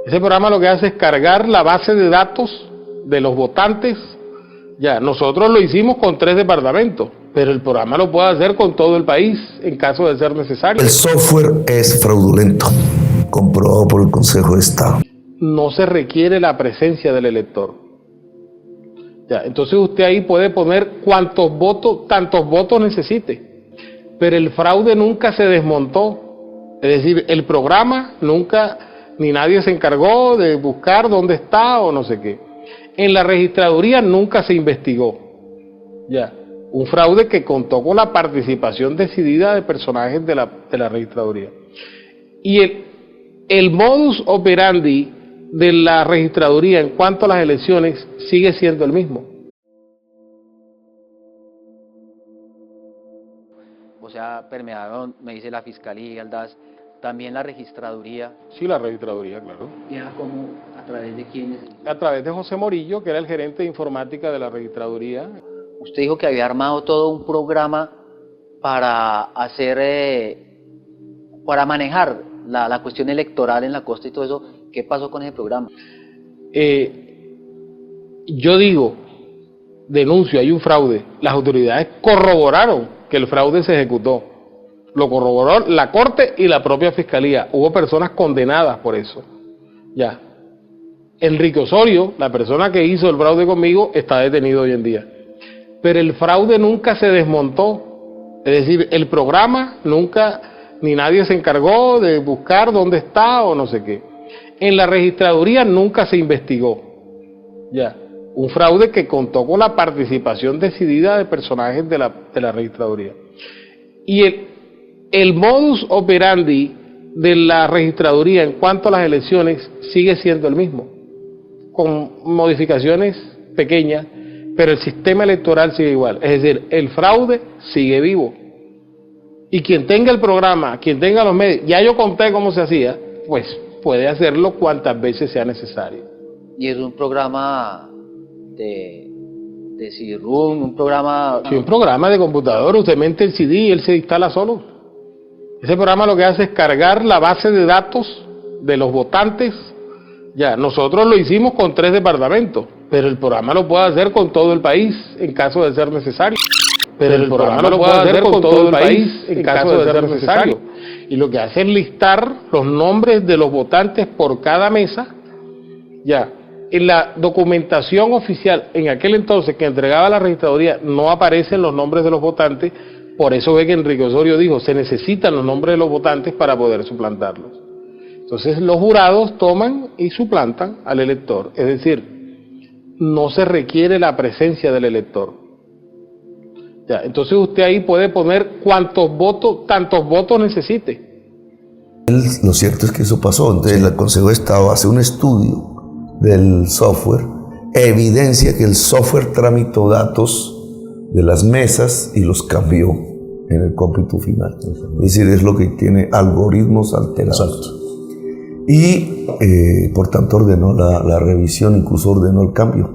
Ese programa lo que hace es cargar la base de datos de los votantes. Ya, nosotros lo hicimos con 3 departamentos, pero el programa lo puede hacer con todo el país en caso de ser necesario. El software es fraudulento, comprobado por el Consejo de Estado. No se requiere la presencia del elector. Ya, entonces usted ahí puede poner tantos votos necesite, pero el fraude nunca se desmontó. Es decir, el programa nunca, ni nadie se encargó de buscar dónde está o no sé qué. En la registraduría nunca se investigó. Ya, un fraude que contó con la participación decidida de personajes de la registraduría. Y el modus operandi de la registraduría en cuanto a las elecciones sigue siendo el mismo. O sea, permearon, me dice la Fiscalía, el DAS, también la registraduría. Sí, la registraduría, claro. ¿Y era como, a través de quiénes? A través de José Morillo, que era el gerente de informática de la registraduría. Usted dijo que había armado todo un programa para hacer, para manejar la cuestión electoral en la costa y todo eso. ¿Qué pasó con ese programa? Yo digo, denuncio, hay un fraude. Las autoridades corroboraron que el fraude se ejecutó. Lo corroboró la Corte y la propia Fiscalía. Hubo personas condenadas por eso. Ya. Enrique Osorio, la persona que hizo el fraude conmigo, está detenido hoy en día. Pero el fraude nunca se desmontó. Es decir, el programa nunca, ni nadie se encargó de buscar dónde está o no sé qué. En la registraduría nunca se investigó. Ya. Un fraude que contó con la participación decidida de personajes de la registraduría. Y el modus operandi de la registraduría en cuanto a las elecciones sigue siendo el mismo, con modificaciones pequeñas, pero el sistema electoral sigue igual. Es decir, el fraude sigue vivo. Y quien tenga el programa, quien tenga los medios, ya yo conté cómo se hacía, pues puede hacerlo cuantas veces sea necesario. Y es un programa de CD-ROOM, un programa... Sí, un programa de computador, usted mete el CD y él se instala solo. Ese programa lo que hace es cargar la base de datos de los votantes. Ya, nosotros lo hicimos con 3 departamentos, pero el programa lo puede hacer con todo el país en caso de ser necesario. Pero el programa lo puede hacer con todo el país en caso de ser necesario. Y lo que hace es listar los nombres de los votantes por cada mesa. Ya, en la documentación oficial, en aquel entonces que entregaba la registraduría, no aparecen los nombres de los votantes. Por eso ve que Enrique Osorio dijo, se necesitan los nombres de los votantes para poder suplantarlos. Entonces los jurados toman y suplantan al elector. Es decir, no se requiere la presencia del elector. Ya, entonces usted ahí puede poner tantos votos necesite. Lo cierto es que eso pasó. Entonces el Consejo de Estado hace un estudio del software, evidencia que el software tramitó datos de las mesas y los cambió en el cómputo final. Es decir, es lo que tiene algoritmos alterados. Y por tanto ordenó la revisión, incluso ordenó el cambio.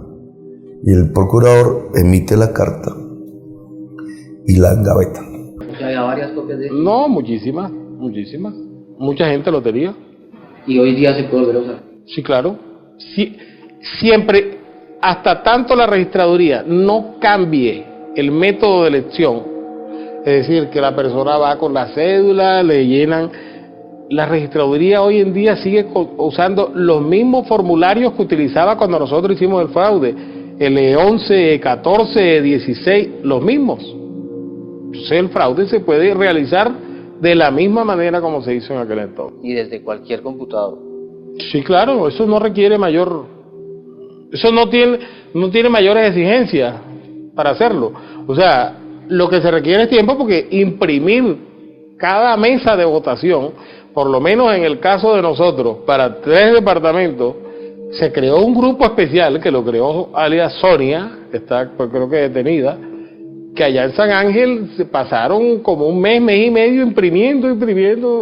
Y el procurador emite la carta y la engaveta. O sea, había varias copias de... No, muchísimas. Mucha gente lo tenía. ¿Y hoy día se puede volver a usar? Sí, claro. Sí, siempre, hasta tanto la registraduría no cambie el método de elección, es decir, que la persona va con la cédula, le llenan, la registraduría hoy en día sigue usando los mismos formularios que utilizaba cuando nosotros hicimos el fraude, el E11, E14, E16, los mismos. Entonces el fraude se puede realizar de la misma manera como se hizo en aquel entonces. Y desde cualquier computador. Sí, claro, eso no requiere eso no tiene mayores exigencias para hacerlo. O sea, lo que se requiere es tiempo, porque imprimir cada mesa de votación, por lo menos en el caso de nosotros, para 3 departamentos, se creó un grupo especial que lo creó alias Sonia, que está creo que detenida, que allá en San Ángel se pasaron como un mes y medio imprimiendo,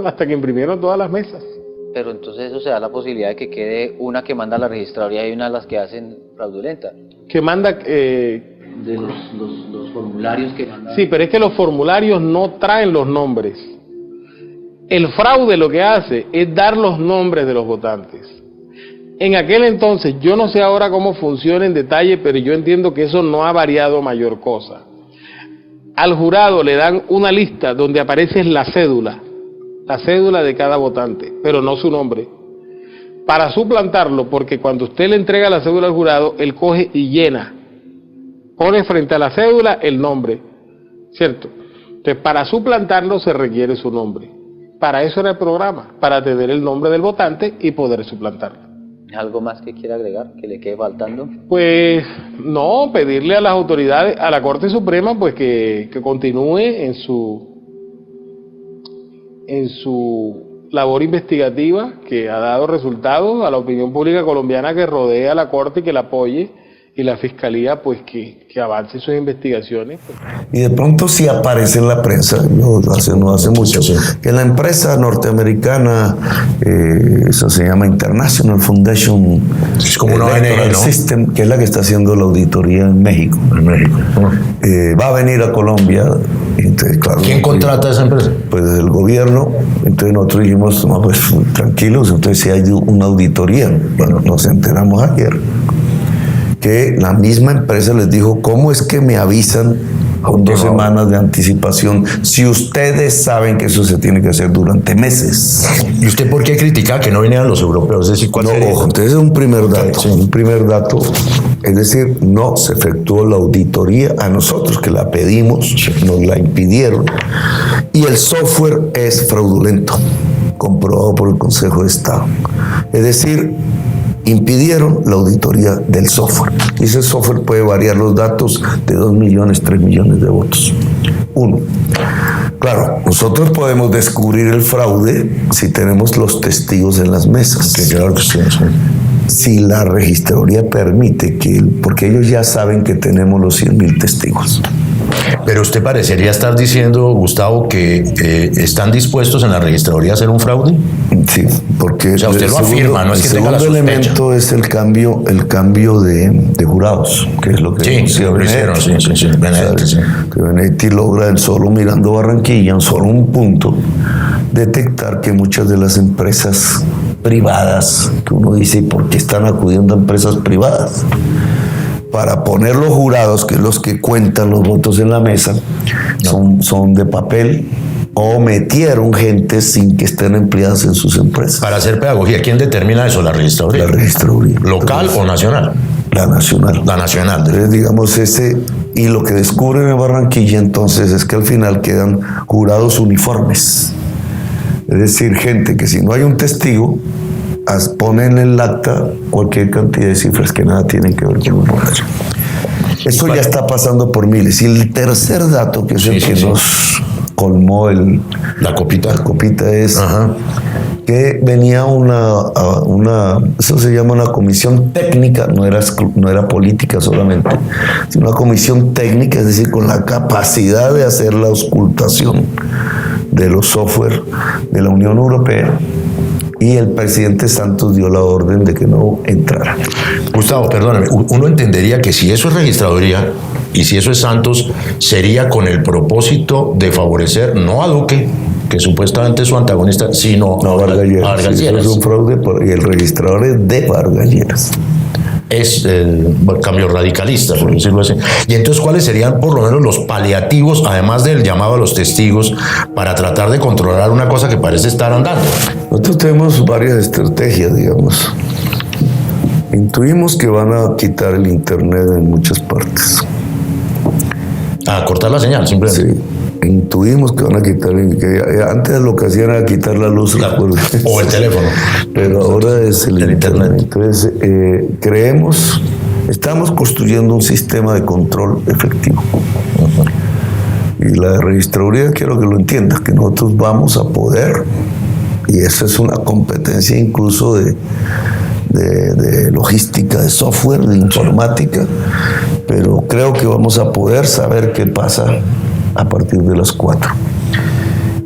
hasta que imprimieron todas las mesas. Pero entonces eso se da la posibilidad de que quede una que manda la registraduría y una de las que hacen fraudulenta. Que manda... de los formularios que mandan. Sí, pero es que los formularios no traen los nombres. El fraude lo que hace es dar los nombres de los votantes. En aquel entonces, yo no sé ahora cómo funciona en detalle, pero yo entiendo que eso no ha variado mayor cosa. Al jurado le dan una lista donde aparece la cédula de cada votante, pero no su nombre. Para suplantarlo, porque cuando usted le entrega la cédula al jurado, él coge y llena, pone frente a la cédula el nombre, ¿cierto? Entonces, para suplantarlo se requiere su nombre. Para eso era el programa, para tener el nombre del votante y poder suplantarlo. ¿Algo más que quiera agregar, que le quede faltando? Pues no, pedirle a las autoridades, a la Corte Suprema, pues que continúe en su labor investigativa, que ha dado resultados, a la opinión pública colombiana que rodea a la Corte y que la apoye, y la Fiscalía pues que avance sus investigaciones. Y de pronto sí aparece en la prensa, no hace mucho, que la empresa norteamericana, eso se llama International Foundation, es como una ONG, ¿no? System, que es la que está haciendo la auditoría en México. Va a venir a Colombia. Entonces, claro, ¿quién contrata a esa empresa? Pues el gobierno. Entonces nosotros dijimos, no, pues tranquilos, entonces si hay una auditoría. Bueno, nos enteramos ayer que la misma empresa les dijo, ¿cómo es que me avisan con 2 semanas de anticipación si ustedes saben que eso se tiene que hacer durante meses? ¿Y usted por qué critica que no vinieran los europeos? Es decir, ¿cuál sería? Ojo, entonces es un primer dato. Sí. Un primer dato, es decir, no se efectuó la auditoría a nosotros que la pedimos, nos la impidieron, y el software es fraudulento, comprobado por el Consejo de Estado. Es decir, impidieron la auditoría del software. Y ese software puede variar los datos de 2 millones, 3 millones de votos. 1. Claro, nosotros podemos descubrir el fraude si tenemos los testigos en las mesas. Que claro que sí. Si la registraduría permite porque ellos ya saben que tenemos los 100.000 testigos. Pero usted parecería estar diciendo, Gustavo, que están dispuestos en la registraduría a hacer un fraude. Sí, porque o sea, usted lo afirma, no es que tenga la sospecha. El segundo elemento es el cambio de jurados, que es lo que que Benedetti logra solo mirando Barranquilla, en solo un punto, detectar que muchas de las empresas privadas, que uno dice, ¿por qué están acudiendo a empresas privadas? Para poner los jurados, que es los que cuentan los votos en la mesa, son de papel, o metieron gente sin que estén empleadas en sus empresas. Para hacer pedagogía, ¿quién determina eso? ¿La registraduría? La registraduría. ¿Local o nacional? La nacional. La nacional. Entonces, digamos, y lo que descubren en Barranquilla entonces es que al final quedan jurados uniformes. Es decir, gente que si no hay un testigo, ponen en el acta cualquier cantidad de cifras que nada tienen que ver con un horario. Eso ya está pasando por miles. Y el tercer dato, que es el que nos colmó la copita es que venía eso se llama una comisión técnica, no era política solamente, sino una comisión técnica, es decir, con la capacidad de hacer la auscultación de los software de la Unión Europea. Y el presidente Santos dio la orden de que no entrara. Gustavo, perdóname, uno entendería que si eso es registraduría y si eso es Santos, sería con el propósito de favorecer no a Duque, que supuestamente es su antagonista, sino a Vargas Lleras. Sí, eso es un fraude y el registrador es de Vargas Lleras. Es el cambio radicalista, por decirlo así. Y entonces, ¿cuáles serían por lo menos los paliativos, además del llamado a los testigos, para tratar de controlar una cosa que parece estar andando? Nosotros tenemos varias estrategias, digamos. Intuimos que van a quitar el internet en muchas partes. A cortar la señal, simplemente. Sí. Intuimos que van a quitar, que antes lo que hacían era quitar la luz o el teléfono, pero ahora es el internet. Entonces estamos construyendo un sistema de control efectivo. Y la registraduría, quiero que lo entiendas, que nosotros vamos a poder, y eso es una competencia incluso de logística, de software, de informática, pero creo que vamos a poder saber qué pasa a partir de las 4.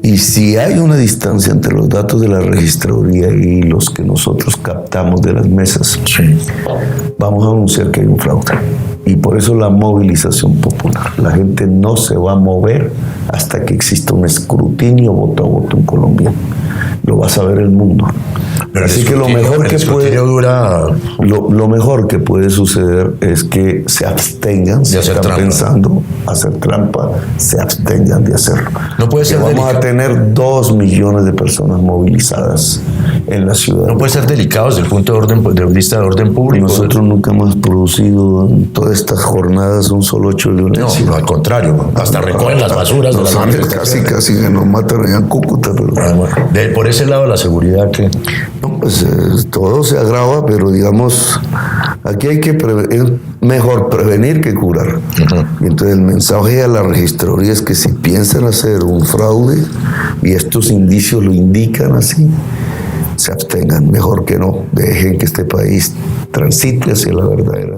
Y si hay una distancia entre los datos de la registraduría y los que nosotros captamos de las mesas, vamos a anunciar que hay un fraude. Y por eso la movilización popular. La gente no se va a mover hasta que exista un escrutinio voto a voto en Colombia. Lo va a saber el mundo. Pero Así que lo mejor que puede dura lo mejor que puede suceder es que se abstengan, si hacer están trampa. pensando hacer trampa, se abstengan de hacerlo. No puede Que ser vamos a delicado. tener 2 millones de personas movilizadas en la ciudad. No puede ser delicado desde el punto de vista de orden público. Nosotros nunca hemos producido en todas estas jornadas un solo hecho de violencia. No, al contrario, hasta recogen las basuras de las manifestaciones. Casi que nos matan allá en Cúcuta. Pero, Por ese lado, la seguridad que... no, pues todo se agrava, pero digamos, aquí hay que es mejor prevenir que curar. Y entonces el mensaje a la registraduría es que si piensan hacer un fraude y estos indicios lo indican así, se abstengan, mejor que no, dejen que este país transite hacia la verdadera